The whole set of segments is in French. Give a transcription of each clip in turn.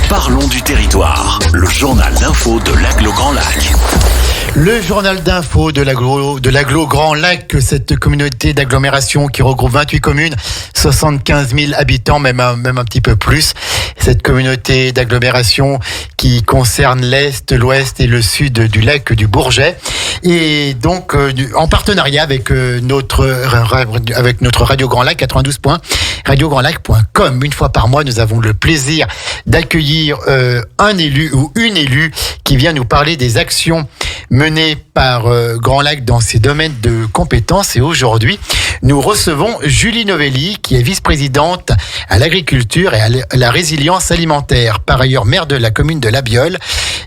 Parlons du territoire, le journal d'info de l'Aglo Grand Lac. Le journal d'info de l'Aglo Grand Lac, cette communauté d'agglomération qui regroupe 28 communes, 75 000 habitants, même un petit peu plus. Cette communauté d'agglomération qui concerne l'Est, l'Ouest et le Sud du lac du Bourget. Et donc, en partenariat avec notre Radio Grand Lac 92. radiograndlac.com. Une fois par mois, nous avons le plaisir d'accueillir un élu ou une élue qui vient nous parler des actions menées par Grand Lac dans ses domaines de compétences. Et aujourd'hui, nous recevons Julie Novelli, qui est vice-présidente à l'agriculture et à la résilience alimentaire. Par ailleurs, maire de la commune de La Biole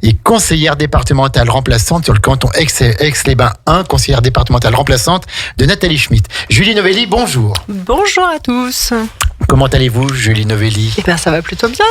et conseillère départementale remplaçante sur le canton Aix-les-Bains 1, conseillère départementale remplaçante de Nathalie Schmitt. Julie Novelli, bonjour. Bonjour à tous. Comment allez-vous, Julie Novelli ? Eh bien, ça va plutôt bien.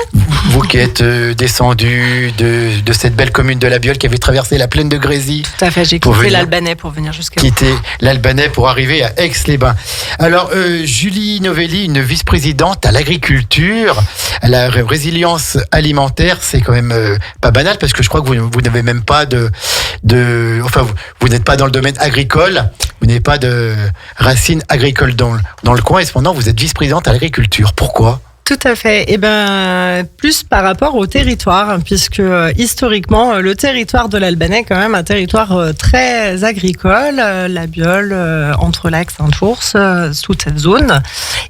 Vous qui êtes descendue de cette belle commune de La Biole qui avait traversé la plaine de Grésy. Tout à fait, j'ai quitté l'Albanais pour venir jusqu'à vous. Quitté l'Albanais pour arriver à Aix-les-Bains. Alors, Julie Novelli, une vice-présidente à l'agriculture, à la résilience alimentaire, c'est quand même pas banal parce que je crois que vous n'avez même pas vous n'êtes pas dans le domaine agricole, vous n'avez pas de racines agricoles dans le coin et cependant vous êtes vice-présidente à l'agriculture. Pourquoi ? Tout à fait. Eh ben, plus par rapport au territoire, puisque historiquement, le territoire de l'Albanais est quand même un territoire très agricole, La Biole, Entrelacs, Saint-Ours, toute cette zone.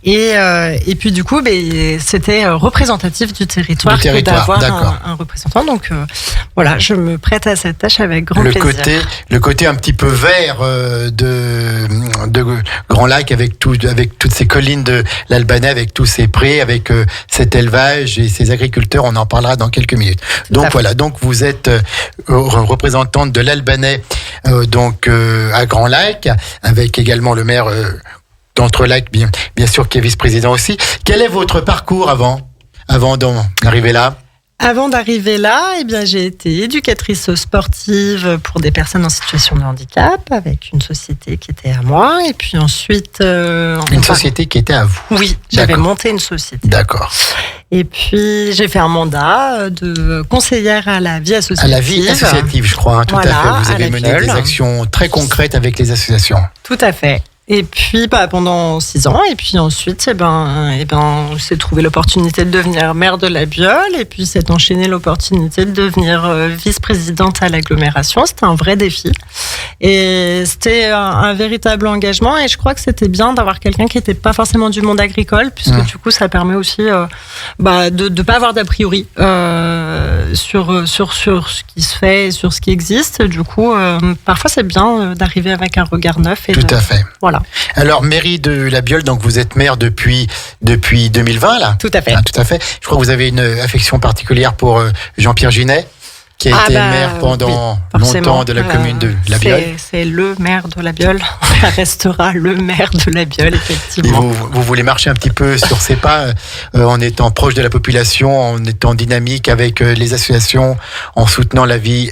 Et puis du coup, c'était représentatif du territoire d'avoir un représentant. Donc voilà, je me prête à cette tâche avec grand plaisir. Le côté un petit peu vert de Grand Lac avec toutes ces collines de l'Albanais, avec tous ces prés, avec cet élevage et ces agriculteurs, on en parlera dans quelques minutes. Donc voilà, donc vous êtes représentante de l'Albanais à Grand Lac, avec également le maire d'Entrelacs, bien sûr, qui est vice-président aussi. Quel est votre parcours avant d'en arriver là ? Avant d'arriver là, j'ai été éducatrice sportive pour des personnes en situation de handicap avec une société qui était à moi. Et puis ensuite... société qui était à vous ? Oui, j'avais monté une société. D'accord. Et puis j'ai fait un mandat de conseillère à la vie associative. À la vie associative, je crois, tout à fait. Vous avez mené des actions très concrètes avec les associations. Tout à fait. Et puis pendant 6 ans, et puis ensuite, s'est trouvé l'opportunité de devenir maire de La Biole, et puis s'est enchaîné l'opportunité de devenir vice-présidente à l'agglomération. C'était un vrai défi, et c'était un véritable engagement. Et je crois que c'était bien d'avoir quelqu'un qui n'était pas forcément du monde agricole, puisque du coup, ça permet aussi de pas avoir d'a priori sur ce qui se fait, et sur ce qui existe. Du coup, parfois, c'est bien d'arriver avec un regard neuf. Tout à fait. Voilà. Alors, mairie de La Biole, donc vous êtes maire depuis 2020, là ? Tout à fait. Tout à fait. Je crois que vous avez une affection particulière pour Jean-Pierre Ginet, qui a été maire pendant longtemps de la commune de La Biole. C'est le maire de La Biole. Ça restera le maire de La Biole, effectivement. Et vous voulez marcher un petit peu sur ses pas, en étant proche de la population, en étant dynamique avec les associations, en soutenant la vie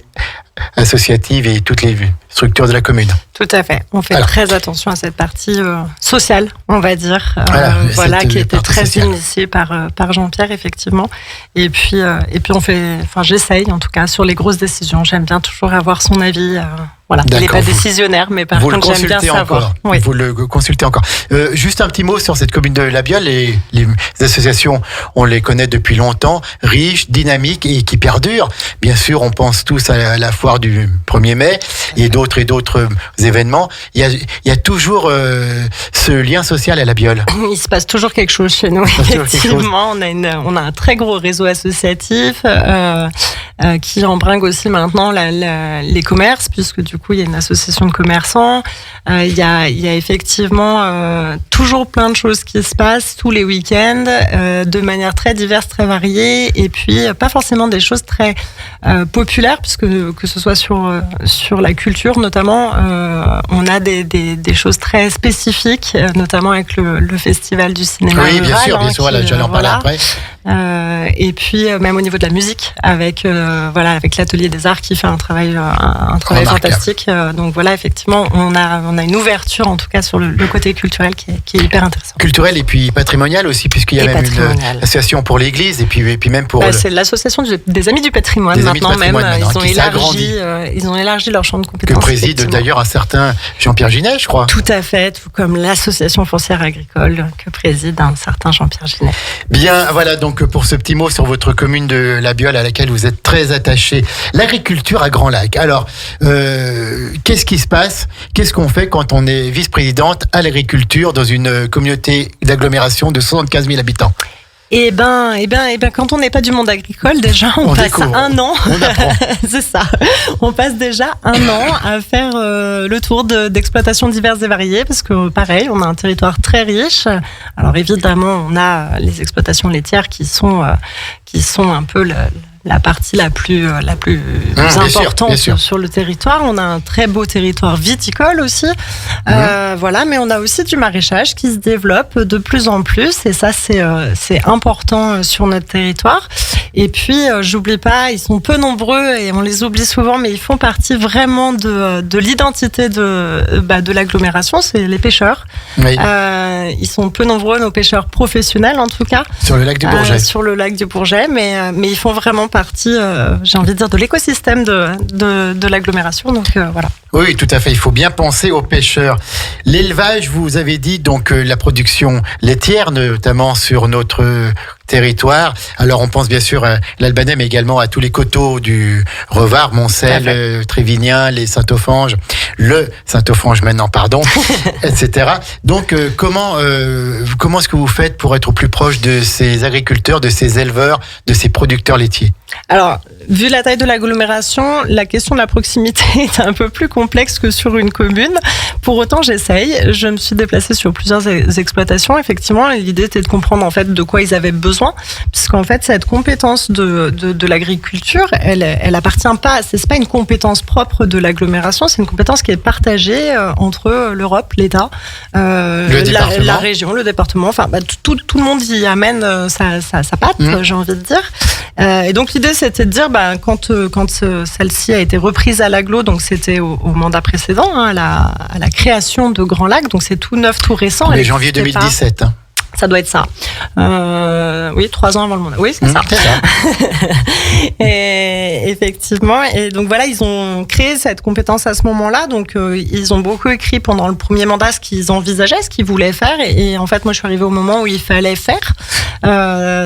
associative et toutes les structures de la commune. Tout à fait. On fait très attention à cette partie sociale, on va dire, qui était très initiée par Jean-Pierre, effectivement. Et puis j'essaye, en tout cas, sur les grosses décisions. J'aime bien toujours avoir son avis. Il n'est pas décisionnaire, mais par contre, j'aime bien savoir. Oui. Vous le consultez encore. Juste un petit mot sur cette commune de La Biole. Les associations, on les connaît depuis longtemps, riches, dynamiques et qui perdurent. Bien sûr, on pense tous à la foire du 1er mai et d'autres événements. Il y a toujours ce lien social à La Biole. Il se passe toujours quelque chose chez nous. Effectivement, on a un très gros réseau associatif qui embringue aussi maintenant les commerces, puisque du coup, il y a une association de commerçants. Il y a effectivement toujours plein de choses qui se passent tous les week-ends, de manière très diverse, très variée, et puis pas forcément des choses très populaires, puisque que ce soit sur la culture notamment, on a des choses très spécifiques, notamment avec le festival du cinéma. Oui, bien sûr, j'allais en parler après. Et puis même au niveau de la musique, avec l'Atelier des Arts qui fait un travail fantastique. Donc voilà, effectivement, on a une ouverture en tout cas sur le côté culturel qui est hyper intéressant. Culturel et puis patrimonial aussi, puisqu'il y a même une association pour l'Église et puis même pour. C'est l'association des Amis du Patrimoine maintenant. Ils ont élargi leur champ de compétences. Que préside d'ailleurs un certain Jean-Pierre Ginet, je crois. Tout à fait, tout comme l'association foncière agricole que préside un certain Jean-Pierre Ginet. Bien, voilà donc pour ce petit mot sur votre commune de La Biole à laquelle vous êtes très attaché. L'agriculture à Grand Lac. Alors, qu'est-ce qui se passe? Qu'est-ce qu'on fait quand on est vice-présidente à l'agriculture dans une communauté d'agglomération de 75 000 habitants? Eh ben, quand on n'est pas du monde agricole, déjà, on passe un an. On apprend. C'est ça. On passe déjà un an à faire le tour d'exploitations diverses et variées, parce que pareil, on a un territoire très riche. Alors évidemment, on a les exploitations laitières qui sont un peu la partie la plus importante sur le territoire. On a un très beau territoire viticole aussi. Voilà, mais on a aussi du maraîchage qui se développe de plus en plus, et ça c'est important sur notre territoire. Et puis j'oublie pas, ils sont peu nombreux et on les oublie souvent, mais ils font partie vraiment de l'identité de l'agglomération, c'est les pêcheurs. Oui. Ils sont peu nombreux, nos pêcheurs professionnels en tout cas. Sur le lac du Bourget. Sur le lac du Bourget, mais ils font vraiment partie, j'ai envie de dire, de l'écosystème de l'agglomération. Donc voilà. Oui, tout à fait. Il faut bien penser aux pêcheurs. L'élevage, vous avez dit, donc la production laitière, notamment sur notre territoire. Alors on pense bien sûr à l'Albanais, mais également à tous les coteaux du Revard, Moncel, Trévignien, les Saint-Offenge, le Saint-Offenge maintenant, pardon, etc. Donc comment est-ce que vous faites pour être au plus proche de ces agriculteurs, de ces éleveurs, de ces producteurs laitiers? Alors, vu la taille de l'agglomération, la question de la proximité est un peu plus complexe que sur une commune. Pour autant, j'essaye. Je me suis déplacée sur plusieurs exploitations. Effectivement, l'idée était de comprendre en fait de quoi ils avaient besoin, puisqu'en fait cette compétence de l'agriculture, elle appartient pas. C'est pas une compétence propre de l'agglomération. C'est une compétence qui est partagée entre l'Europe, l'État, la région, le département. Enfin, tout le monde y amène sa patte, j'ai envie de dire. Et donc l'idée c'était de dire quand celle-ci a été reprise à l'agglo, donc c'était au mandat précédent, à la création de Grand Lac, donc c'est tout neuf, tout récent. Mais janvier 2017. Ça doit être ça. Oui, 3 ans avant le mandat. Oui, c'est ça. Et effectivement, et donc voilà, ils ont créé cette compétence à ce moment-là. Donc ils ont beaucoup écrit pendant le premier mandat ce qu'ils envisageaient, ce qu'ils voulaient faire. Et en fait, moi, je suis arrivée au moment où il fallait faire.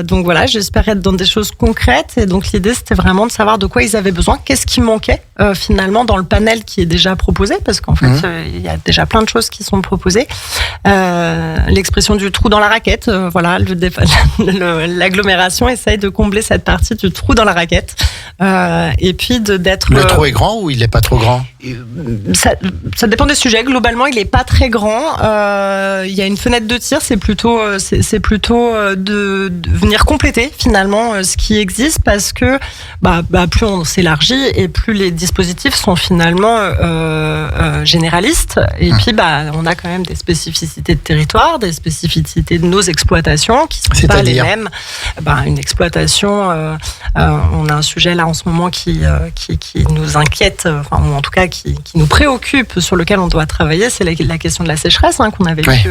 Donc voilà, j'espère être dans des choses concrètes. Et donc l'idée, c'était vraiment de savoir de quoi ils avaient besoin, qu'est-ce qui manquait finalement dans le panel qui est déjà proposé, parce qu'en fait, il y a déjà plein de choses qui sont proposées. L'expression du trou dans la raquette, voilà, l'agglomération essaye de combler cette partie du trou dans la raquette. Et puis d'être... Le trou est grand ou il n'est pas trop grand? Ça dépend des sujets. Globalement, il n'est pas très grand. Il y a une fenêtre de tir. C'est plutôt de venir compléter finalement ce qui existe, parce que plus on s'élargit et plus les dispositifs sont finalement généralistes. Et puis on a quand même des spécificités de territoire, des spécificités de nos exploitations qui sont pas les mêmes. Une exploitation, on a un sujet là en ce moment qui nous inquiète, ou en tout cas qui nous préoccupe, sur lequel on doit travailler, c'est la question de la sécheresse qu'on a vécu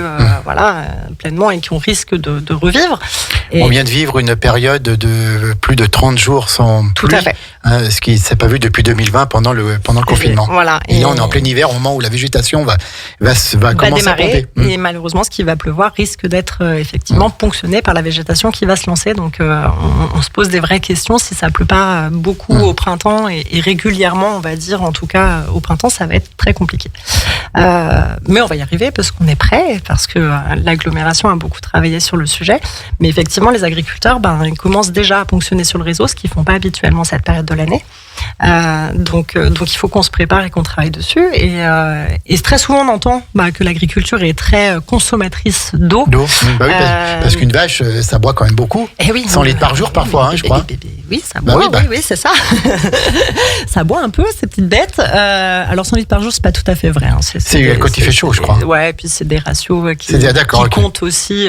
pleinement et qu'on risque de revivre. Et on vient de vivre une période de plus de 30 jours sans pluie. Tout à fait. Ce qui ne s'est pas vu depuis 2020 pendant le confinement. Voilà. Et là, on est en plein hiver, au moment où la végétation va commencer à pomper. Et malheureusement, ce qui va pleuvoir risque d'être effectivement ponctionné par la végétation qui va se lancer. Donc, on se pose des vraies questions. Si ça pleut pas beaucoup au printemps et régulièrement, on va dire, en tout cas au printemps, ça va être très compliqué. Mais on va y arriver parce qu'on est prêt, parce que l'agglomération a beaucoup travaillé sur le sujet. Mais effectivement, les agriculteurs, ils commencent déjà à ponctionner sur le réseau, ce qu'ils font pas habituellement cette période de l'année. Donc il faut qu'on se prépare et qu'on travaille dessus. Et très souvent, on entend que l'agriculture est très consommatrice d'eau. Bah oui, parce qu'une vache, ça boit quand même beaucoup. Et oui, 100 litres par jour parfois, je crois. Oui, ça boit, oui, c'est ça. Ça boit un peu, ces petites bêtes. Alors 100 litres par jour, c'est pas tout à fait vrai. C'est quand il fait chaud, je crois. Ouais, et puis c'est des ratios qui comptent aussi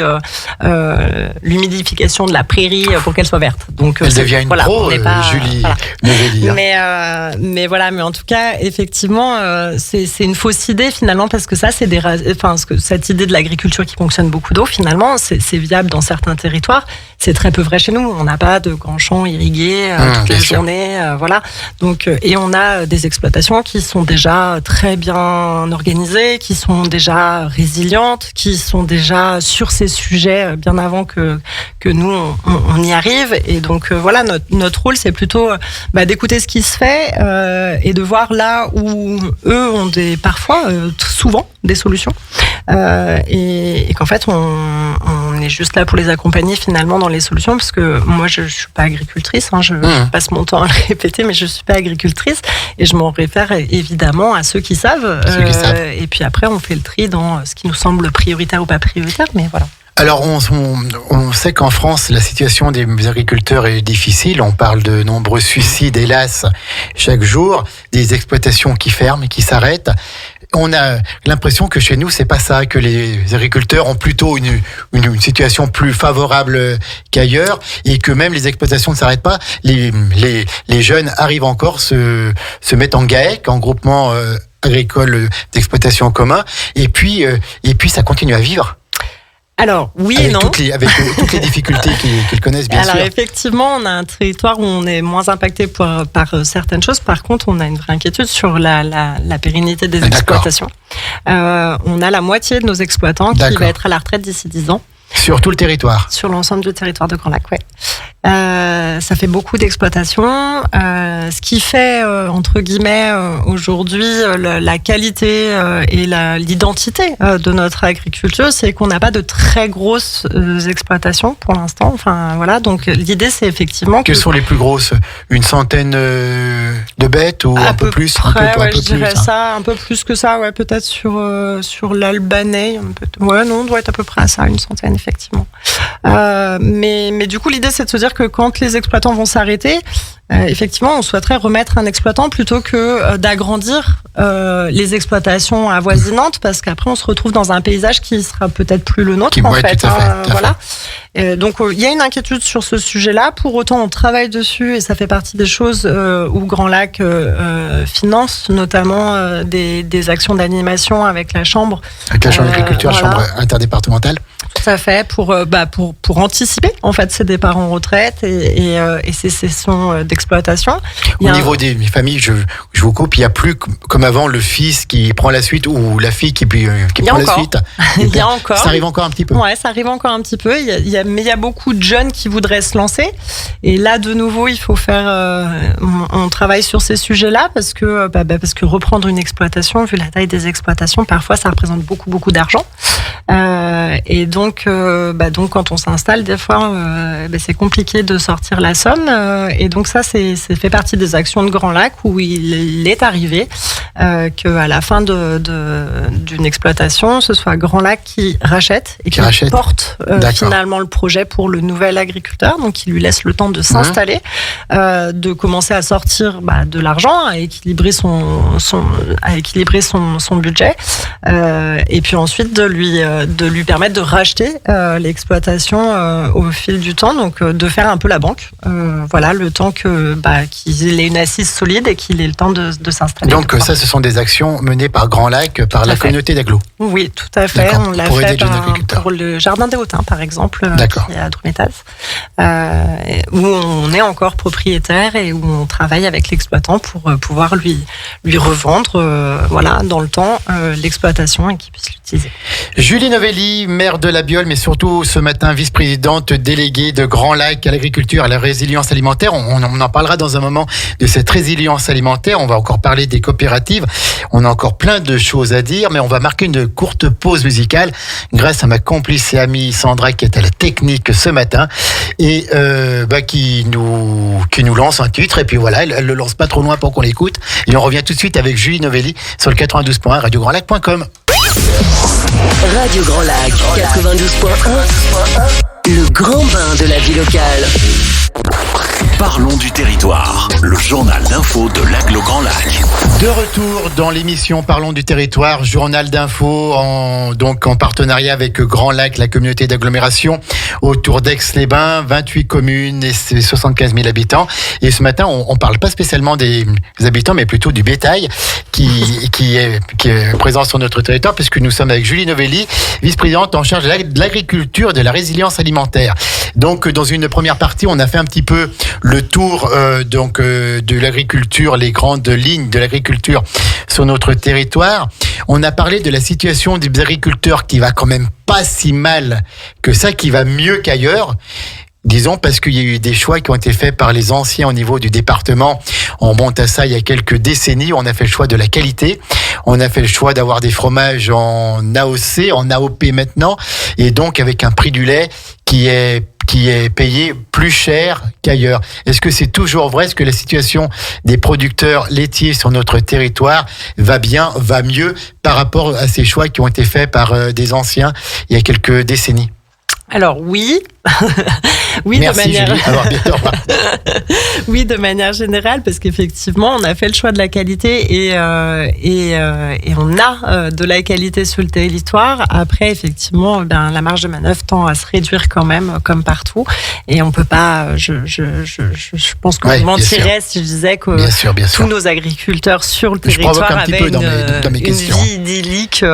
l'humidification de la prairie pour qu'elle soit verte. Donc, elle devient une pro, Julie Novelli. Mais en tout cas, effectivement, c'est une fausse idée finalement, parce que ça, c'est cette idée de l'agriculture qui fonctionne beaucoup d'eau, finalement, c'est viable dans certains territoires. C'est très peu vrai chez nous. On n'a pas de grands champs irrigués toute la journée, voilà. Donc, et on a des exploitations qui sont déjà très bien organisées, qui sont déjà résilientes, qui sont déjà sur ces sujets bien avant que nous on y arrive. Et donc voilà, notre rôle, c'est plutôt d'écouter ce qui se fait et de voir là où eux ont parfois souvent des solutions, et qu'en fait on est juste là pour les accompagner finalement dans les solutions, parce que moi je suis pas agricultrice, je passe mon temps à le répéter, mais je suis pas agricultrice, et je m'en réfère évidemment à ceux qui savent, et puis après on fait le tri dans ce qui nous semble prioritaire ou pas prioritaire, mais voilà. Alors, on sait qu'en France, la situation des agriculteurs est difficile. On parle de nombreux suicides, hélas, chaque jour, des exploitations qui ferment et qui s'arrêtent. On a l'impression que chez nous, c'est pas ça, que les agriculteurs ont plutôt une situation plus favorable qu'ailleurs, et que même les exploitations ne s'arrêtent pas. Les jeunes arrivent encore, se mettent en GAEC, en groupement agricole d'exploitation en commun, et puis ça continue à vivre. Alors, oui et non. Avec toutes les difficultés qu'ils connaissent, bien sûr. Alors, effectivement, on a un territoire où on est moins impacté par certaines choses. Par contre, on a une vraie inquiétude sur la pérennité des exploitations. On a la moitié de nos exploitants qui va être à la retraite d'ici 10 ans. Sur tout le territoire? Sur l'ensemble du territoire de Grand Lac, oui. Ça fait beaucoup d'exploitations. Ce qui fait, entre guillemets, aujourd'hui, la qualité et l'identité de notre agriculture, c'est qu'on n'a pas de très grosses exploitations pour l'instant. Enfin, voilà. Donc, l'idée, c'est effectivement Quelles sont les plus grosses? Une centaine de bêtes ou un peu plus? Je dirais ça, un peu plus que ça, ouais, peut-être sur l'Albanais. Ouais, non, on doit être à peu près à ça, une centaine, effectivement. Mais du coup, l'idée, c'est de se dire que quand les exploitants vont s'arrêter, effectivement, on souhaiterait remettre un exploitant plutôt que d'agrandir les exploitations avoisinantes, parce qu'après, on se retrouve dans un paysage qui sera peut-être plus le nôtre, en fait. Voilà. Donc, il y a une inquiétude sur ce sujet-là. Pour autant, on travaille dessus, et ça fait partie des choses où Grand Lac finance, notamment des actions d'animation avec la Chambre. Avec la Chambre d'agriculture, la Chambre interdépartementale. Tout à fait, pour anticiper en fait ces départs en retraite et ces cessations d'exploitation. Au niveau des familles, je vous coupe, il n'y a plus comme avant le fils qui prend la suite ou la fille qui prend la suite. Il y a encore. Ça arrive encore un petit peu. Ouais, ça arrive encore un petit peu. Mais il y a beaucoup de jeunes qui voudraient se lancer. Et là, de nouveau, il faut faire. On travaille sur ces sujets-là parce que reprendre une exploitation, vu la taille des exploitations, parfois ça représente beaucoup d'argent. Et donc quand on s'installe, des fois, c'est compliqué de sortir la somme. Et donc ça, c'est fait partie des actions de Grand Lac, où il est arrivé qu'à la fin d'une exploitation, ce soit Grand Lac qui rachète et qui porte finalement le projet pour le nouvel agriculteur. Donc, il lui laisse le temps de s'installer, de commencer à sortir de l'argent, à équilibrer son budget, et puis ensuite de lui permettre de racheter l'exploitation au fil du temps, donc de faire un peu la banque, le temps qu'il ait une assise solide et qu'il ait le temps de s'installer. Donc ça, ce sont des actions menées par Grand Lac, par la communauté d'Aglo. Oui, tout à fait. On l'a fait pour le Jardin des Hautins, par exemple, qui est à Drumettaz, où on est encore propriétaire et où on travaille avec l'exploitant pour pouvoir lui revendre dans le temps l'exploitation et qu'il puisse l'utiliser. Julie Novelli, maire de La Biole, mais surtout ce matin vice-présidente déléguée de Grand Lac à l'agriculture et à la résilience alimentaire. On en parlera dans un moment de cette résilience alimentaire. On va encore parler des coopératives. On a encore plein de choses à dire, mais on va marquer une courte pause musicale grâce à ma complice et amie Sandra qui est à la technique. technique ce matin et qui nous lance un titre. Et puis voilà, elle le lance pas trop loin pour qu'on l'écoute. Et on revient tout de suite avec Julie Novelli sur le 92.1 radiograndlac.com. Radio Grand Lac 92.1, le grand bain de la vie locale. Parlons du territoire, le journal d'info de l'Aglo Grand Lac. De retour dans l'émission Parlons du territoire, journal d'info en partenariat avec Grand Lac, la communauté d'agglomération autour d'Aix-les-Bains, 28 communes et 75 000 habitants. Et ce matin, on parle pas spécialement des habitants, mais plutôt du bétail qui est présent sur notre territoire, puisque nous sommes avec Julie Novelli, vice-présidente en charge de l'agriculture et de la résilience alimentaire. Donc, dans une première partie, on a fait un petit peu le tour de l'agriculture, les grandes lignes de l'agriculture sur notre territoire. On a parlé de la situation des agriculteurs qui va quand même pas si mal que ça, qui va mieux qu'ailleurs. Disons parce qu'il y a eu des choix qui ont été faits par les anciens au niveau du département. On remonte à ça il y a quelques décennies. On a fait le choix de la qualité. On a fait le choix d'avoir des fromages en AOC, en AOP maintenant, et donc avec un prix du lait qui est payé plus cher qu'ailleurs. Est-ce que c'est toujours vrai? Est-ce que la situation des producteurs laitiers sur notre territoire va mieux par rapport à ces choix qui ont été faits par des anciens il y a quelques décennies? Alors oui, oui. Merci, de manière... Julie. Alors, bientôt, oui, de manière générale, parce qu'effectivement, on a fait le choix de la qualité et on a de la qualité sur le territoire. Après, effectivement, la marge de manœuvre tend à se réduire quand même, comme partout. Et on peut pas. Je pense que je mentirais si je disais que tous nos agriculteurs sur le territoire avaient une vie idyllique.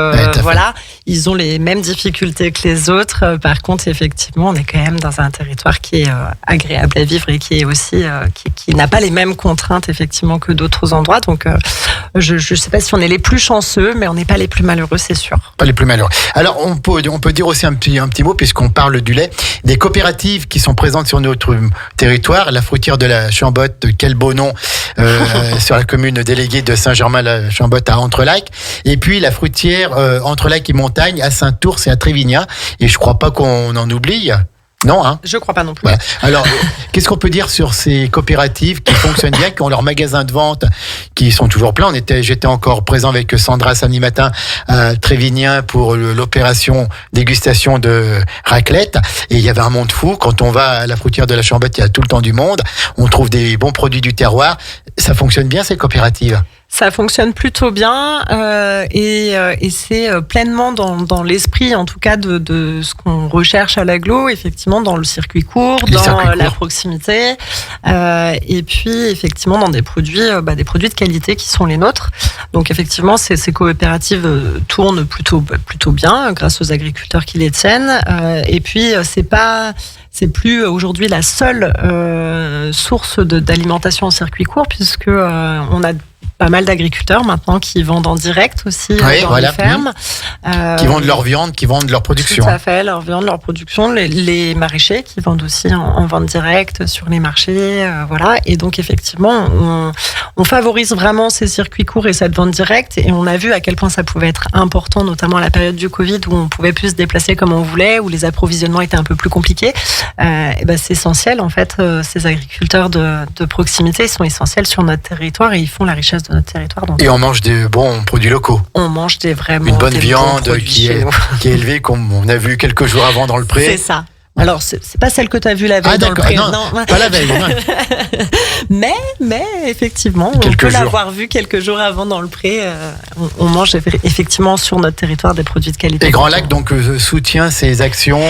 Voilà, ils ont les mêmes difficultés que les autres. Par contre, effectivement, on est quand même dans un territoire qui est agréable à vivre et qui est aussi qui n'a pas les mêmes contraintes effectivement que d'autres endroits. Donc, je ne sais pas si on est les plus chanceux, mais on n'est pas les plus malheureux, c'est sûr. Pas les plus malheureux. Alors, on peut dire aussi un petit mot, puisqu'on parle du lait, des coopératives qui sont présentes sur notre territoire, la fruitière de la Chambotte, quel beau nom, sur la commune déléguée de Saint-Germain-la-Chambotte à Entrelacs, et puis la fruitière Entrelacs et Montagne à Saint-Ours et à Trévignan, et je crois pas qu'on en oublie. Non, hein? Je crois pas non plus. Voilà. Alors, qu'est-ce qu'on peut dire sur ces coopératives qui fonctionnent bien, qui ont leurs magasins de vente, qui sont toujours pleins? J'étais encore présent avec Sandra samedi matin à Trévignan pour l'opération dégustation de raclette, et il y avait un monde fou. Quand on va à la fruitière de la Chambotte, il y a tout le temps du monde. On trouve des bons produits du terroir. Ça fonctionne bien, ces coopératives? Ça fonctionne plutôt bien et c'est pleinement dans l'esprit, en tout cas, de ce qu'on recherche à l'agglo, effectivement, dans le circuit court, la proximité, et puis effectivement dans des produits de qualité qui sont les nôtres. Donc effectivement, ces coopératives tournent plutôt bien grâce aux agriculteurs qui les tiennent. Et puis c'est plus aujourd'hui la seule source d'alimentation en circuit court, puisque on a pas mal d'agriculteurs maintenant qui vendent en direct aussi dans les fermes. Qui vendent leur viande, qui vendent leur production. Tout à fait, leur viande, leur production. Les maraîchers qui vendent aussi en vente directe sur les marchés. Voilà. Et donc, effectivement, on favorise vraiment ces circuits courts et cette vente directe. Et on a vu à quel point ça pouvait être important, notamment à la période du Covid, où on pouvait plus se déplacer comme on voulait, où les approvisionnements étaient un peu plus compliqués. C'est essentiel, en fait. Ces agriculteurs de proximité sont essentiels sur notre territoire et ils font la richesse de notre territoire. Donc, et on mange des bons produits locaux. On mange une bonne viande qui est élevée, comme on a vu quelques jours avant dans le pré. C'est ça. Alors, c'est pas celle que tu as vue la veille dans le pré. Non, pas la veille. mais effectivement, on peut l'avoir vue quelques jours avant dans le pré. On mange effectivement sur notre territoire des produits de qualité. Et Grand Lac donc soutient ces actions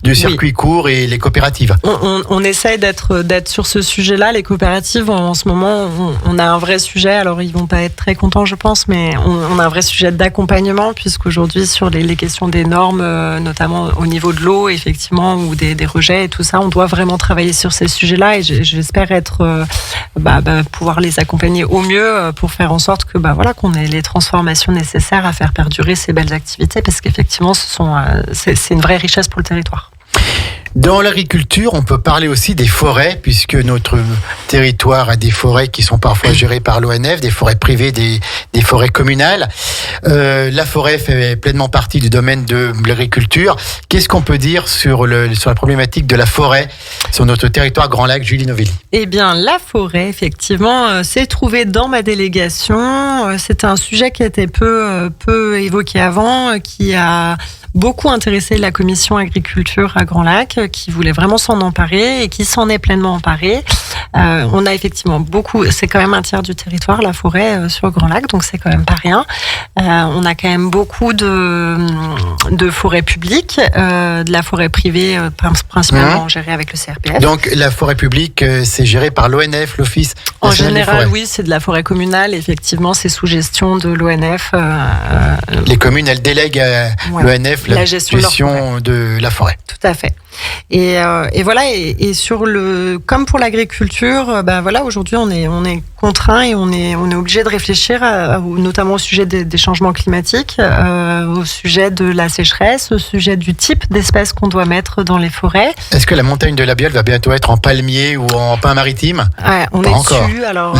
du circuit court et les coopératives. On essaye d'être sur ce sujet-là. Les coopératives, en ce moment, on a un vrai sujet. Alors, ils vont pas être très contents, je pense, mais on a un vrai sujet d'accompagnement, puisqu'aujourd'hui, sur les questions des normes, notamment au niveau de l'eau, effectivement, ou des rejets et tout ça, on doit vraiment travailler sur ces sujets-là, et j'espère pouvoir les accompagner au mieux pour faire en sorte que qu'on ait les transformations nécessaires à faire perdurer ces belles activités, parce qu'effectivement c'est une vraie richesse pour le territoire. Dans l'agriculture, on peut parler aussi des forêts, puisque notre territoire a des forêts qui sont parfois gérées par l'ONF, des forêts privées, des forêts communales. La forêt fait pleinement partie du domaine de l'agriculture. Qu'est-ce qu'on peut dire sur la problématique de la forêt sur notre territoire Grand Lac, Julie Novelli? Eh bien, la forêt, effectivement, s'est trouvée dans ma délégation. C'était un sujet qui était peu évoqué avant, qui a beaucoup intéressé la commission agriculture à Grand Lac, qui voulait vraiment s'en emparer et qui s'en est pleinement emparée. On a effectivement c'est quand même un tiers du territoire, la forêt sur Grand Lac, donc c'est quand même pas rien. On a quand même beaucoup de forêts publiques, de la forêt privée principalement gérée avec le CRPF. Donc la forêt publique, c'est géré par l'ONF, l'Office en national des général, forêts. oui, c'est de la forêt communale. Effectivement, c'est sous gestion de l'ONF. Les communes, elles délèguent à l'ONF la gestion de la forêt. Tout à fait. Et voilà. Et comme pour l'agriculture, voilà, aujourd'hui on est contraint et on est obligé de réfléchir notamment au sujet des changements climatiques, au sujet de la sécheresse, au sujet du type d'espèces qu'on doit mettre dans les forêts. Est-ce que la montagne de la Biole va bientôt être en palmier ou en pin maritime? Ouais, on pas est encore. dessus. Alors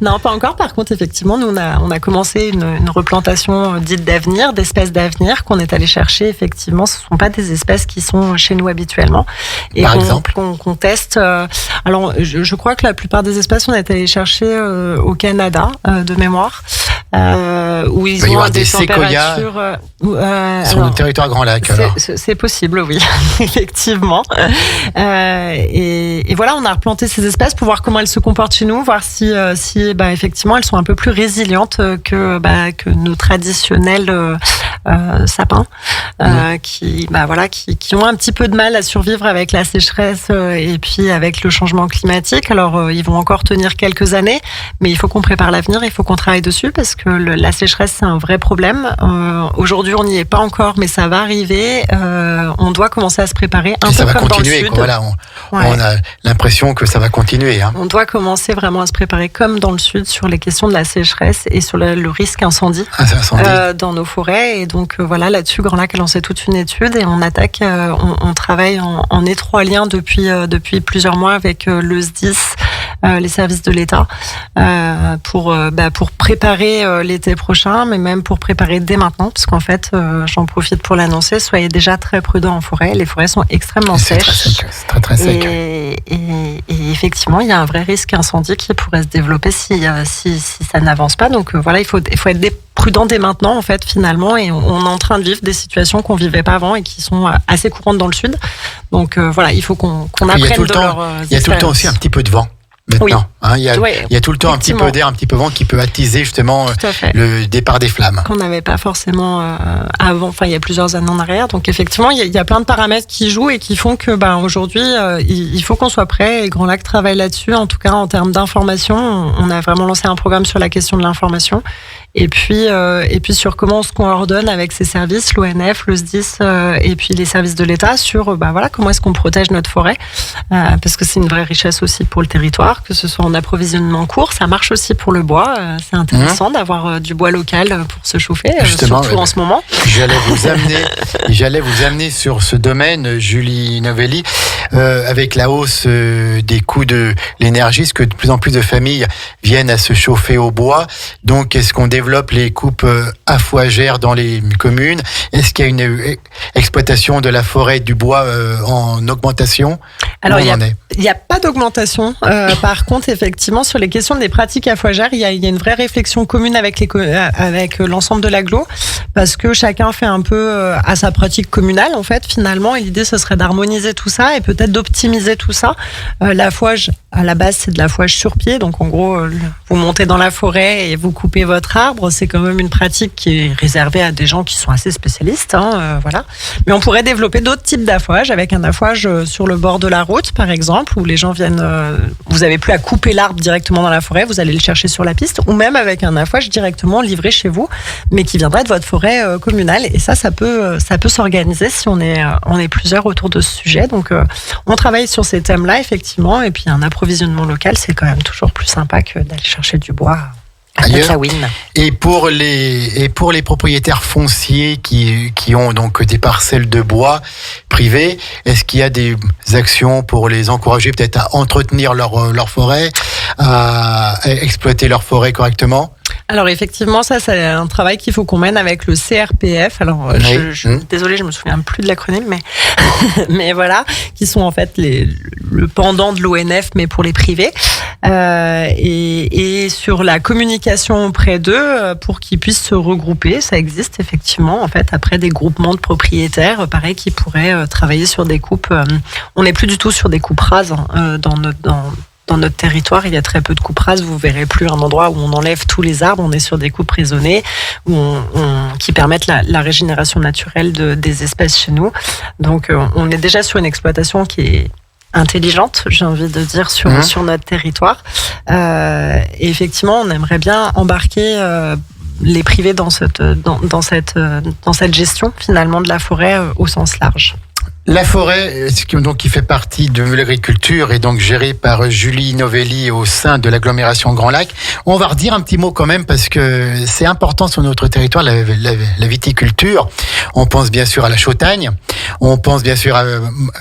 non, pas encore. Par contre, effectivement, nous on a commencé une replantation dite d'avenir, d'espèces d'avenir qu'on est allé chercher. Effectivement, ce sont pas des espèces qui sont chez nous habituellement et Par exemple qu'on teste. Alors, je crois que la plupart des espèces on est allé chercher au Canada de mémoire, où ils ont des températures sur le territoire Grand Lac. C'est possible, oui, effectivement. Et voilà, on a replanté ces espèces pour voir comment elles se comportent chez nous, voir si effectivement elles sont un peu plus résilientes que nos traditionnels sapins, qui ont un petit peu de mal à survivre avec la sécheresse et puis avec le changement climatique. Alors ils vont encore tenir quelques années, mais il faut qu'on prépare l'avenir, il faut qu'on travaille dessus parce que la sécheresse c'est un vrai problème. Aujourd'hui on n'y est pas encore, mais ça va arriver. On doit commencer à se préparer un peu comme dans le sud. Voilà, on a l'impression que ça va continuer. On doit commencer vraiment à se préparer comme dans le sud sur les questions de la sécheresse et sur le risque incendie dans nos forêts. Et donc voilà, là-dessus, Grand Lac a lancé toute une étude et on travaille en étroit lien depuis plusieurs mois avec le SDIS, les services de l'État, pour préparer l'été prochain, mais même pour préparer dès maintenant, parce qu'en fait, j'en profite pour l'annoncer, soyez déjà très prudents en forêt. Les forêts sont extrêmement sèches. C'est très, très sec. Et effectivement, il y a un vrai risque incendie qui pourrait se développer si ça n'avance pas. Donc voilà, il faut être prudent dès maintenant, en fait, finalement, et on est en train de vivre des situations qu'on vivait pas avant et qui sont assez courantes dans le sud. Donc voilà, il faut qu'on apprenne de leur Il y a tout le temps aussi un petit peu de vent. Maintenant, il y a tout le temps un petit peu d'air, un petit peu de vent qui peut attiser justement le départ des flammes. Qu'on n'avait pas forcément avant, il y a plusieurs années en arrière. Donc effectivement, il y a plein de paramètres qui jouent et qui font que aujourd'hui, il faut qu'on soit prêt. Et Grand Lac travaille là-dessus. En tout cas, en termes d'information, on a vraiment lancé un programme sur la question de l'information. Et puis sur comment on se coordonne avec ces services, l'ONF, le SDIS et puis les services de l'État sur comment est-ce qu'on protège notre forêt, parce que c'est une vraie richesse aussi pour le territoire, que ce soit en approvisionnement court, ça marche aussi pour le bois. C'est intéressant d'avoir du bois local pour se chauffer, surtout en ce moment. J'allais vous amener sur ce domaine, Julie Novelli, avec la hausse des coûts de l'énergie, ce que de plus en plus de familles viennent à se chauffer au bois. Donc, est-ce qu'on développe les coupes à fougères dans les communes? Est-ce qu'il y a une exploitation de la forêt du bois en augmentation? Alors, il n'y a pas d'augmentation. Par contre, effectivement, sur les questions des pratiques à fougères, il y a une vraie réflexion commune avec l'ensemble de l'agglo, parce que chacun fait un peu à sa pratique communale, en fait, finalement. Et l'idée, ce serait d'harmoniser tout ça et peut-être d'optimiser tout ça. La fouage, à la base, c'est de la fouage sur pied. Donc, en gros, vous montez dans la forêt et vous coupez votre arbre. C'est quand même une pratique qui est réservée à des gens qui sont assez spécialistes. Voilà. Mais on pourrait développer d'autres types d'affouage, avec un affouage sur le bord de la route, par exemple, où les gens viennent... vous n'avez plus à couper l'arbre directement dans la forêt, vous allez le chercher sur la piste, ou même avec un affouage directement livré chez vous, mais qui viendrait de votre forêt communale. Et ça peut s'organiser si on est plusieurs autour de ce sujet. Donc, on travaille sur ces thèmes-là, effectivement. Et puis, un approvisionnement local, c'est quand même toujours plus sympa que d'aller chercher du bois ailleurs. La Win. Et pour les propriétaires fonciers qui ont donc des parcelles de bois privées, est-ce qu'il y a des actions pour les encourager peut-être à entretenir leur forêt, à exploiter leur forêt correctement? Alors effectivement, ça c'est un travail qu'il faut qu'on mène avec le CRPF. Alors désolée, je me souviens plus de l'acronyme, mais voilà, qui sont en fait le pendant de l'ONF, mais pour les privés, et sur la communication auprès d'eux pour qu'ils puissent se regrouper. Ça existe effectivement en fait après des groupements de propriétaires, pareil, qui pourraient travailler sur des coupes. On n'est plus du tout sur des coupes rases dans notre territoire, il y a très peu de coupes rases. Vous verrez plus un endroit où on enlève tous les arbres. On est sur des coupes raisonnées qui permettent la régénération naturelle des espèces chez nous. Donc, on est déjà sur une exploitation qui est intelligente, j'ai envie de dire, sur notre territoire. Et effectivement, on aimerait bien embarquer les privés dans cette gestion finalement de la forêt au sens large. La forêt, qui fait partie de l'agriculture et donc gérée par Julie Novelli au sein de l'agglomération Grand Lac. On va redire un petit mot quand même parce que c'est important sur notre territoire, la viticulture. On pense bien sûr à la Chautagne, on pense bien sûr à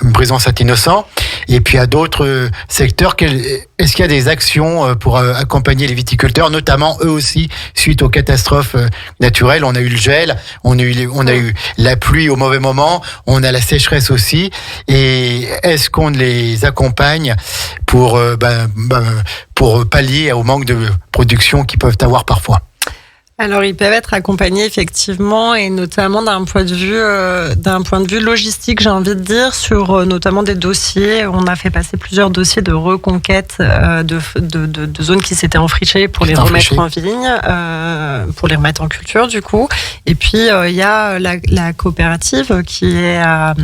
Brison-Saint-Innocent et puis à d'autres secteurs. Est-ce qu'il y a des actions pour accompagner les viticulteurs, notamment eux aussi, suite aux catastrophes naturelles? On a eu le gel, on a eu la pluie au mauvais moment, on a la sécheresse aussi. Et est-ce qu'on les accompagne pour pallier au manque de production qu'ils peuvent avoir parfois? Alors, ils peuvent être accompagnés effectivement, et notamment d'un point de vue logistique, j'ai envie de dire, sur notamment des dossiers. On a fait passer plusieurs dossiers de reconquête de zones qui s'étaient enfrichées pour les remettre en vigne, pour les remettre en culture du coup. Et puis il y a la coopérative qui est à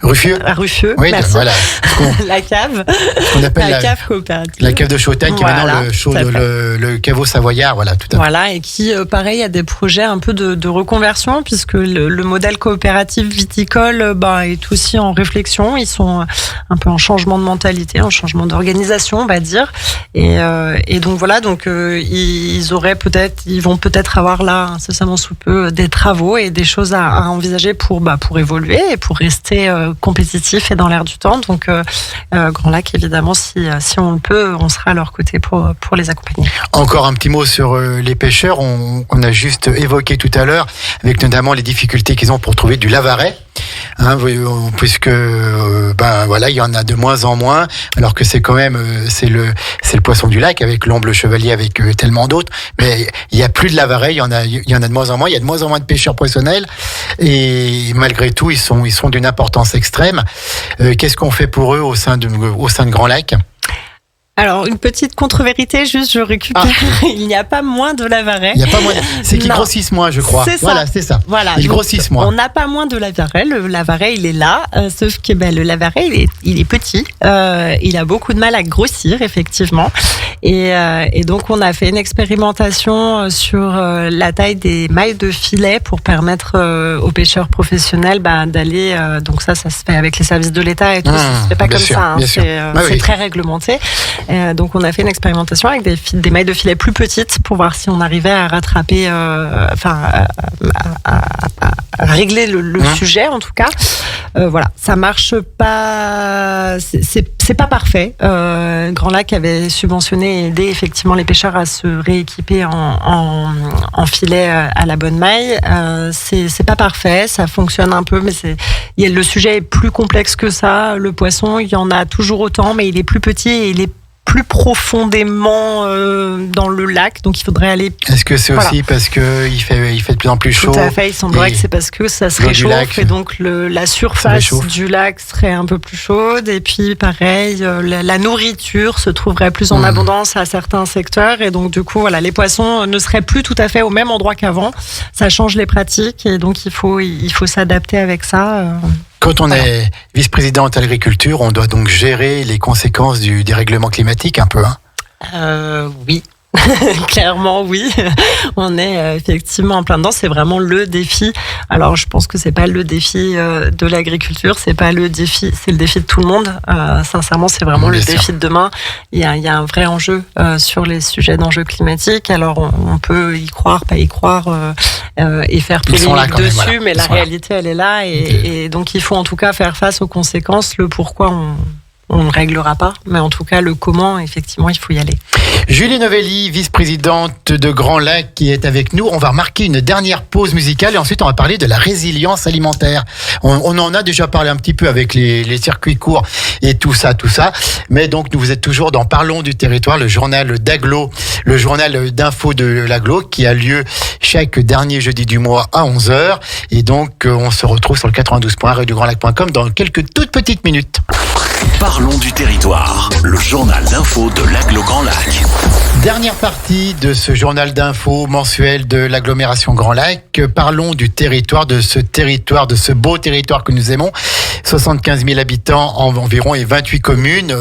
Ruffieux. À Ruffieux, oui, merci. Voilà. La cave. On appelle la cave coopérative. La cave de Chautagne, qui est maintenant le caveau savoyard. Voilà, tout à fait. Voilà, et qui, pareil, a des projets un peu de reconversion, puisque le modèle coopératif viticole est aussi en réflexion. Ils sont un peu en changement de mentalité, en changement d'organisation, on va dire. Et donc voilà, ils vont peut-être avoir là, incessamment sous peu, des travaux et des choses à envisager pour évoluer et pour rester compétitif et dans l'air du temps. Donc Grand Lac, évidemment, si on le peut, on sera à leur côté pour les accompagner. Encore un petit mot sur les pêcheurs. On a juste évoqué tout à l'heure, avec notamment les difficultés qu'ils ont pour trouver du lavaret. Puisque il y en a de moins en moins, alors que c'est quand même c'est le poisson du lac avec l'omble chevalier, avec tellement d'autres. Mais il y a plus de lavaret, il y en a de moins en moins. Il y a de moins en moins de pêcheurs poissonnels, et malgré tout, ils sont d'une importance extrême. Qu'est-ce qu'on fait pour eux au sein de Grand Lac? Alors, une petite contre-vérité, juste, je récupère. Il n'y a pas moins de lavaret. Il n'y a pas moins. C'est qu'ils grossissent moins, je crois. C'est ça. Voilà. Ils grossissent moins. On n'a pas moins de lavaret. Le lavaret, il est là. Sauf que le lavaret, il est petit. Il a beaucoup de mal à grossir, effectivement. Et donc, on a fait une expérimentation sur la taille des mailles de filet pour permettre aux pêcheurs professionnels d'aller. Donc ça se fait avec les services de l'État et tout. Ça se fait pas comme ça. C'est très réglementé. Donc on a fait une expérimentation avec des mailles de filet plus petites pour voir si on arrivait à rattraper, à régler le sujet en tout cas. Voilà, ça marche pas, c'est pas parfait. Grand Lac avait subventionné et aidé effectivement les pêcheurs à se rééquiper en filet à la bonne maille. C'est pas parfait, ça fonctionne un peu, mais le sujet est plus complexe que ça. Le poisson, il y en a toujours autant, mais il est plus petit et il est plus profondément dans le lac, donc il faudrait aller. Est-ce que c'est aussi parce que il fait de plus en plus chaud? Tout à fait, il semblerait que c'est parce que ça se réchauffe et donc la surface du lac serait un peu plus chaude, et puis pareil, la nourriture se trouverait plus en abondance à certains secteurs, et donc du coup voilà, les poissons ne seraient plus tout à fait au même endroit qu'avant. Ça change les pratiques, et donc il faut s'adapter avec ça. Quand on est vice-présidente à l'agriculture, on doit donc gérer les conséquences du dérèglement climatique un peu. Oui. Clairement, oui. On est effectivement en plein dedans. C'est vraiment le défi. Alors, je pense que c'est pas le défi de l'agriculture, c'est pas le défi, c'est le défi de tout le monde. Sincèrement, c'est vraiment le défi de demain. Il y a un vrai enjeu sur les sujets d'enjeux climatiques. Alors, on peut y croire, pas y croire, et faire polémique dessus, voilà. Mais la réalité, elle est là. Et donc, il faut en tout cas faire face aux conséquences. Le pourquoi, on ne réglera pas, mais en tout cas, le comment, effectivement, il faut y aller. Julie Novelli, vice-présidente de Grand Lac, qui est avec nous. On va remarquer une dernière pause musicale et ensuite on va parler de la résilience alimentaire. On en a déjà parlé un petit peu avec les circuits courts et tout ça. Mais donc, vous êtes toujours dans Parlons du territoire, le journal d'Aglo, le journal d'info de l'Aglo qui a lieu chaque dernier jeudi du mois à 11h. Et donc, on se retrouve sur le 92.radiograndlac.com dans quelques toutes petites minutes. Parlons du territoire, le journal d'info de l'Aglo Grand Lac. Dernière partie de ce journal d'info mensuel de l'agglomération Grand Lac. Parlons du territoire, de ce beau territoire que nous aimons. 75 000 habitants environ et 28 communes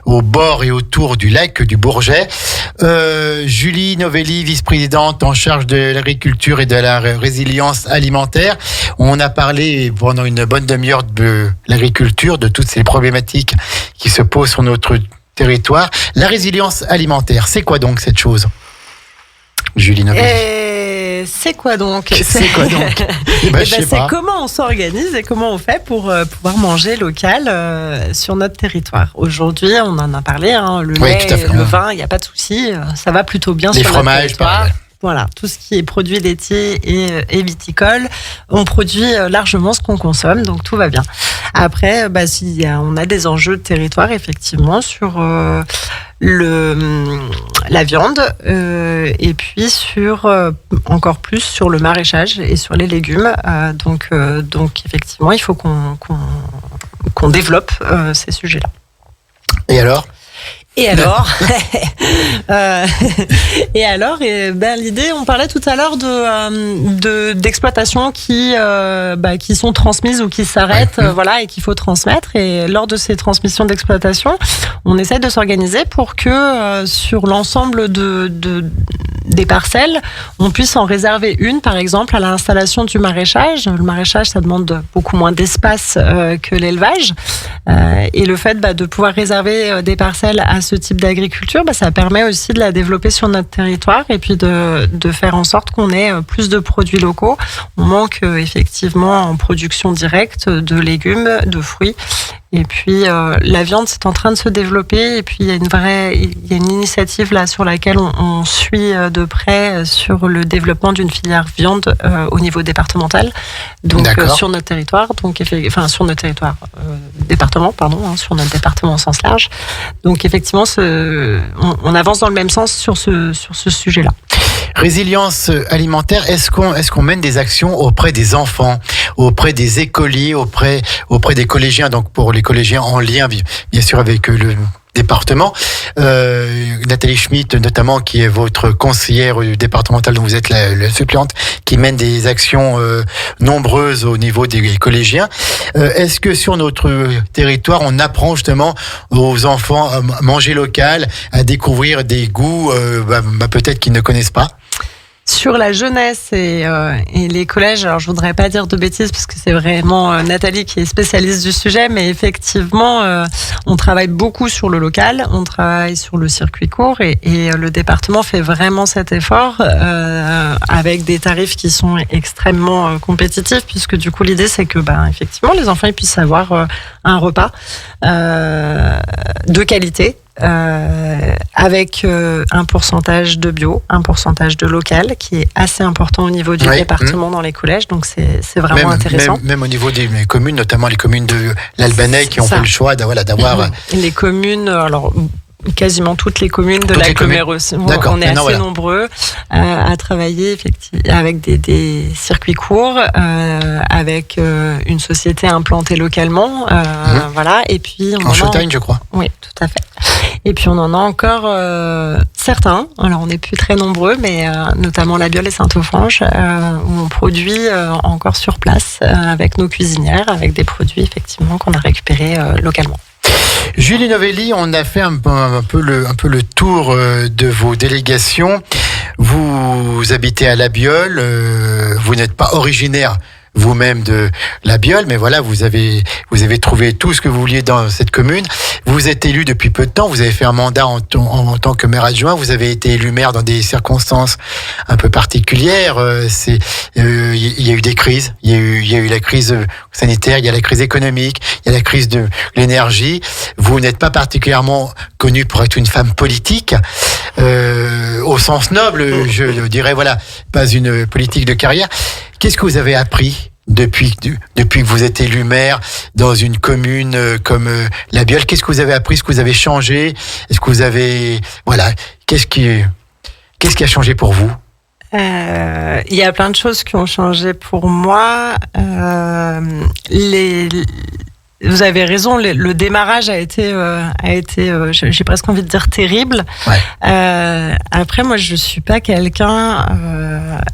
au bord et autour du lac du Bourget. Julie Novelli, vice-présidente en charge de l'agriculture et de la résilience alimentaire. On a parlé pendant une bonne demi-heure de l'agriculture, de toutes ces problématiques qui se posent sur notre territoire. La résilience alimentaire, c'est quoi donc cette chose, Julie Novelli? C'est quoi donc C'est comment on s'organise et comment on fait pour pouvoir manger local sur notre territoire. Aujourd'hui, on en a parlé, le lait, le vin, il n'y a pas de souci, ça va plutôt bien sur notre territoire. Voilà, tout ce qui est produit laitier et viticole, on produit largement ce qu'on consomme, donc tout va bien. Après, on a des enjeux de territoire, effectivement, sur la viande, et puis encore plus sur le maraîchage et sur les légumes. Donc effectivement, il faut qu'on développe ces sujets-là. Et alors ? L'idée, on parlait tout à l'heure d'exploitations qui sont transmises ou qui s'arrêtent, et qu'il faut transmettre. Et lors de ces transmissions d'exploitation, on essaie de s'organiser pour que sur l'ensemble des parcelles, on puisse en réserver une, par exemple, à l'installation du maraîchage. Le maraîchage, ça demande beaucoup moins d'espace que l'élevage. Et le fait de pouvoir réserver des parcelles à ce type d'agriculture, ça permet aussi de la développer sur notre territoire et puis de faire en sorte qu'on ait plus de produits locaux. On manque effectivement en production directe de légumes, de fruits. Et puis la viande, c'est en train de se développer. Et puis il y a une initiative là sur laquelle on suit de près sur le développement d'une filière viande au niveau départemental. Donc sur notre territoire, sur notre territoire département, sur notre département au sens large. Donc effectivement, on avance dans le même sens sur ce sujet-là. Résilience alimentaire, est-ce qu'on mène des actions auprès des enfants, auprès des écoliers, auprès des collégiens, donc pour les collégiens en lien bien sûr avec le département. Nathalie Schmitt, notamment, qui est votre conseillère départementale, dont vous êtes la suppléante, qui mène des actions nombreuses au niveau des collégiens. Est-ce que sur notre territoire, on apprend justement aux enfants à manger local, à découvrir des goûts peut-être qu'ils ne connaissent pas? Sur la jeunesse et les collèges, alors je voudrais pas dire de bêtises parce que c'est vraiment Nathalie qui est spécialiste du sujet, mais effectivement, on travaille beaucoup sur le local, on travaille sur le circuit court et le département fait vraiment cet effort avec des tarifs qui sont extrêmement compétitifs, puisque du coup l'idée c'est que effectivement les enfants ils puissent avoir un repas de qualité. Avec un pourcentage de bio, un pourcentage de local qui est assez important au niveau du département dans les collèges, donc c'est vraiment intéressant. Même au niveau des communes, notamment les communes de l'Albanais qui ont fait le choix d'avoir... Les communes, alors... Quasiment toutes les communes de l'agglomération. On est assez nombreux à travailler effectivement avec des circuits courts, avec une société implantée localement, Et puis en Chautagne, je crois. Oui, tout à fait. Et puis on en a encore certains. Alors on n'est plus très nombreux, mais notamment La Biole et Saint-Offrange, où on produit encore sur place avec nos cuisinières, avec des produits effectivement qu'on a récupérés localement. Julie Novelli, on a fait un peu le tour de vos délégations. Vous habitez à La Biole, vous n'êtes pas originaire vous-même de La Biole, mais voilà, vous avez trouvé tout ce que vous vouliez dans cette commune. Vous êtes élu depuis peu de temps, vous avez fait un mandat en tant que maire adjoint, vous avez été élu maire dans des circonstances un peu particulières. Il y a eu des crises, il y a eu la crise sanitaire, il y a la crise économique, il y a la crise de l'énergie. Vous n'êtes pas particulièrement connue pour être une femme politique, au sens noble, je dirais, voilà, pas une politique de carrière. Qu'est-ce que vous avez appris depuis que vous êtes élu maire dans une commune comme La Biole? Qu'est-ce que vous avez appris? Est-ce que vous avez changé? Est-ce que vous avez... Voilà, qu'est-ce qui a changé pour vous? Il y a plein de choses qui ont changé pour moi. Vous avez raison, le démarrage a été, j'ai presque envie de dire terrible. Ouais. Après, moi, je suis pas quelqu'un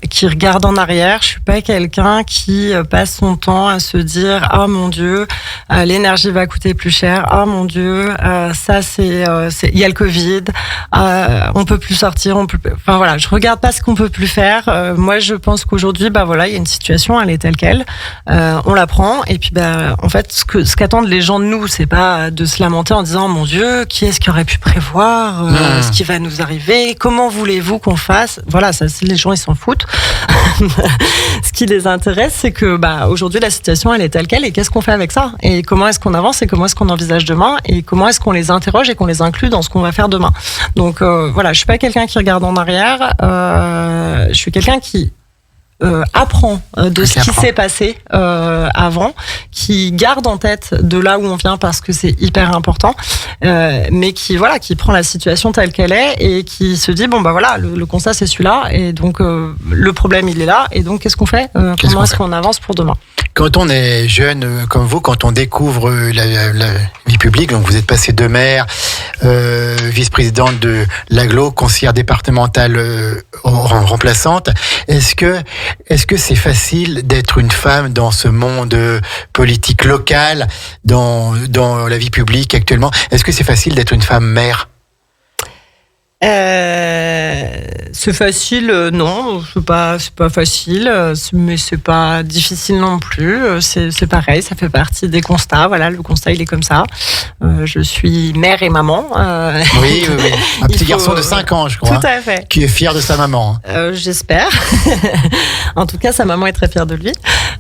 qui regarde en arrière. Je suis pas quelqu'un qui passe son temps à se dire ah mon Dieu, l'énergie va coûter plus cher. Ah mon Dieu, ça c'est, il y a le Covid, on peut plus sortir, enfin voilà, je regarde pas ce qu'on peut plus faire. Moi, je pense qu'aujourd'hui, bah voilà, il y a une situation, elle est telle quelle. On la prend et puis bah en fait ce qu'attendent les gens de nous, c'est pas de se lamenter en disant mon Dieu, qui est-ce qui aurait pu prévoir ce qui va nous arriver, comment voulez-vous qu'on fasse? Voilà, ça, les gens ils s'en foutent. Ce qui les intéresse, c'est que bah aujourd'hui la situation elle est telle quelle et qu'est-ce qu'on fait avec ça et comment est-ce qu'on avance et comment est-ce qu'on envisage demain et comment est-ce qu'on les interroge et qu'on les inclut dans ce qu'on va faire demain. Donc voilà, je suis pas quelqu'un qui regarde en arrière, je suis quelqu'un qui apprend de ce qui s'est passé avant, qui garde en tête de là où on vient parce que c'est hyper important, mais qui prend la situation telle qu'elle est et qui se dit bon bah voilà, le constat c'est celui-là et donc le problème il est là et donc qu'est-ce qu'on fait, comment est-ce qu'on avance pour demain. Quand on est jeune comme vous, quand on découvre la vie publique, donc vous êtes passé de maire, vice-présidente de l'Agglo, conseillère départementale remplaçante, est-ce que c'est facile d'être une femme dans ce monde politique local, dans la vie publique actuellement? Est-ce que c'est facile d'être une femme maire? C'est facile, non, c'est pas facile, mais c'est pas difficile non plus. C'est pareil, ça fait partie des constats. Voilà, le constat il est comme ça. Je suis mère et maman. Oui. Un petit garçon de 5 ans, je crois. Tout à fait. Qui est fier de sa maman. J'espère. En tout cas, sa maman est très fière de lui.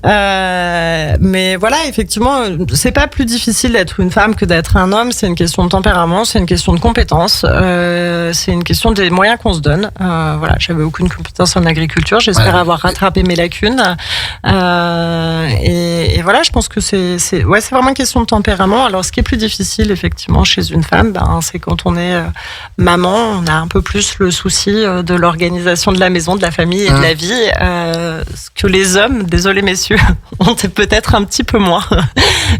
Mais voilà, effectivement, c'est pas plus difficile d'être une femme que d'être un homme. C'est une question de tempérament, c'est une question de compétences. C'est une question des moyens qu'on se donne. Voilà, j'avais aucune compétence en agriculture. J'espère avoir rattrapé mes lacunes. Et voilà, je pense que c'est vraiment une question de tempérament. Alors, ce qui est plus difficile, effectivement, chez une femme, c'est quand on est maman, on a un peu plus le souci de l'organisation de la maison, de la famille et de la vie. Ce que les hommes, désolé messieurs, ont peut-être un petit peu moins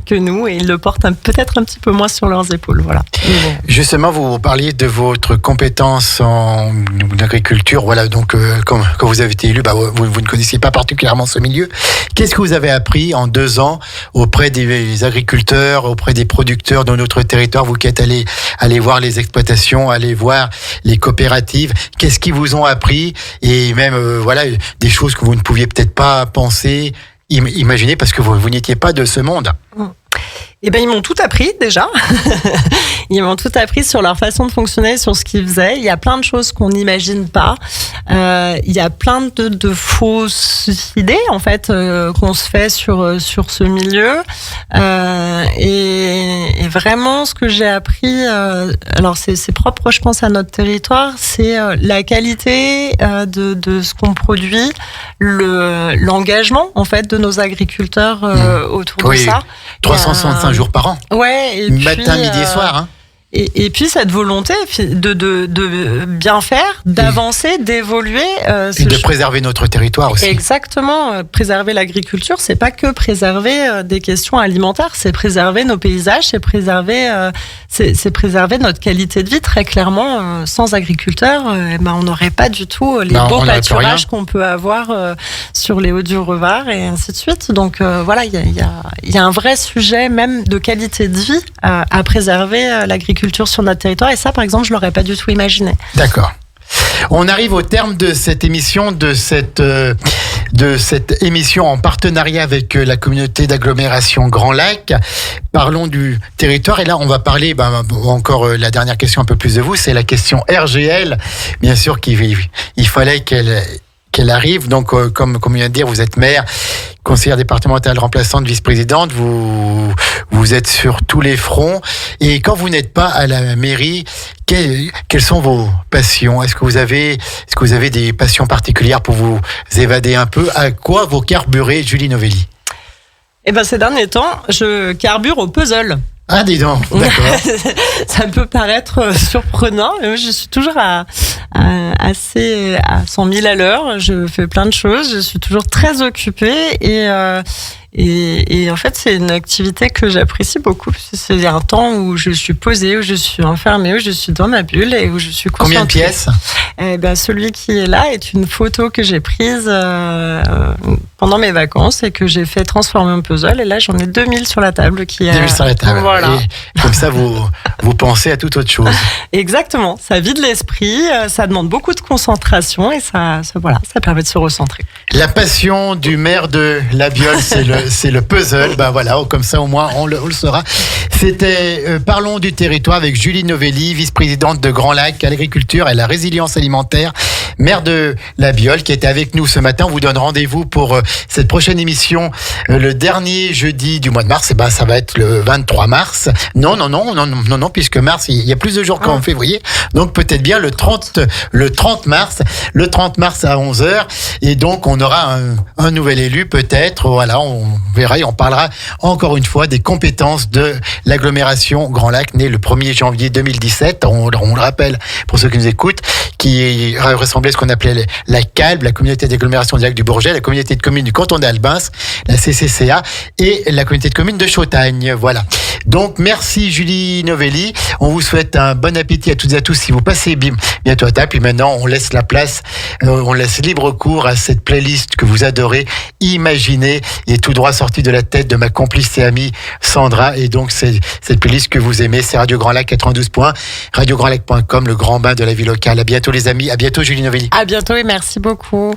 que nous et ils le portent peut-être un petit peu moins sur leurs épaules. Voilà. Justement, vous parliez de votre compétence en agriculture. Voilà, donc quand vous avez été élu, vous ne connaissiez pas particulièrement ce milieu. Qu'est-ce que vous avez appris en 2 ans auprès des agriculteurs, auprès des producteurs de notre territoire? Vous qui êtes allé voir les exploitations, allez voir les coopératives. Qu'est-ce qu'ils vous ont appris? Et même des choses que vous ne pouviez peut-être pas penser, imaginer parce que vous n'étiez pas de ce monde. Eh ben, ils m'ont tout appris déjà. Ils m'ont tout appris sur leur façon de fonctionner, sur ce qu'ils faisaient. Il y a plein de choses qu'on n'imagine pas. Il y a plein de fausses idées en fait qu'on se fait sur ce milieu. Et vraiment, ce que j'ai appris, alors c'est propre, je pense, à notre territoire, c'est la qualité de ce qu'on produit, l'engagement en fait de nos agriculteurs autour de ça. 365 jours par an. Ouais. Et matin, midi et soir. Hein. Et puis cette volonté de bien faire, d'avancer, d'évoluer. Et de préserver notre territoire aussi. Exactement. Préserver l'agriculture, c'est pas que préserver des questions alimentaires, c'est préserver nos paysages, c'est préserver notre qualité de vie. Très clairement, sans agriculteurs, on n'aurait pas du tout les beaux pâturages qu'on peut avoir sur les Hauts-du-Revard et ainsi de suite. Donc voilà, il y a un vrai sujet même de qualité de vie à préserver l'agriculture sur notre territoire. Et ça, par exemple, je l'aurais pas du tout imaginé. D'accord. On arrive au terme de cette émission, de cette émission en partenariat avec la communauté d'agglomération Grand Lac. Parlons du territoire. Et là, on va parler, encore la dernière question un peu plus de vous, c'est la question RGL. Bien sûr qu'il fallait qu'elle arrive. Donc, comme on vient de dire, vous êtes maire, conseillère départementale remplaçante, vice-présidente, vous êtes sur tous les fronts. Et quand vous n'êtes pas à la mairie, quelles sont vos passions ? Est-ce que vous avez des passions particulières pour vous évader un peu ? À quoi vous carburez, Julie Novelli ? Ces derniers temps, je carbure au puzzle. Ah, dis donc, d'accord. Ça peut paraître surprenant, mais je suis toujours à 100 000 à l'heure. Je fais plein de choses, je suis toujours très occupée et en fait, c'est une activité que j'apprécie beaucoup. C'est un temps où je suis posée, où je suis enfermée, où je suis dans ma bulle et où je suis concentrée. Combien de pièces ? Celui qui est là est une photo que j'ai prise pendant mes vacances et que j'ai fait transformer en puzzle. Et là, j'en ai 2000 sur la table. 2000 sur la table. Voilà. Et comme ça, vous pensez à toute autre chose. Exactement. Ça vide l'esprit, ça demande beaucoup de concentration et ça permet de se recentrer. La passion du maire de La Biole, c'est le puzzle. Comme ça, au moins, on le saura. C'était Parlons du territoire avec Julie Novelli, vice-présidente de Grand Lac à l'agriculture et la résilience alimentaire, maire de La Biole, qui était avec nous ce matin. On vous donne rendez-vous pour cette prochaine émission le dernier jeudi du mois de mars. Ça va être le 23 mars. Non, puisque mars, il y a plus de jours qu'en février. Donc peut-être bien le 30 mars. Le 30 mars à 11h. Et donc on aura un nouvel élu peut-être. Voilà, on verra et on parlera encore une fois des compétences de l'agglomération Grand Lac, née le 1er janvier 2017. On le rappelle pour ceux qui nous écoutent, qui ressemblait à ce qu'on appelait la CALB, la communauté d'agglomération du lac du Bourget, la communauté de communes du canton d'Albins, la CCCA et la communauté de communes de Chautagne. Voilà. Donc merci Julie Novelli. On vous souhaite un bon appétit à toutes et à tous si vous passez bientôt à table. Puis maintenant, on laisse la place, on laisse libre cours à cette playlist que vous adorez, Imaginez, et tout droit sorti de la tête de ma complice et amie Sandra. Et donc, c'est cette playlist que vous aimez, c'est Radio Grand Lac 92 points, radiograndlac.com, le grand bain de la vie locale. À bientôt les amis, à bientôt Julie Novelli. À bientôt et merci beaucoup.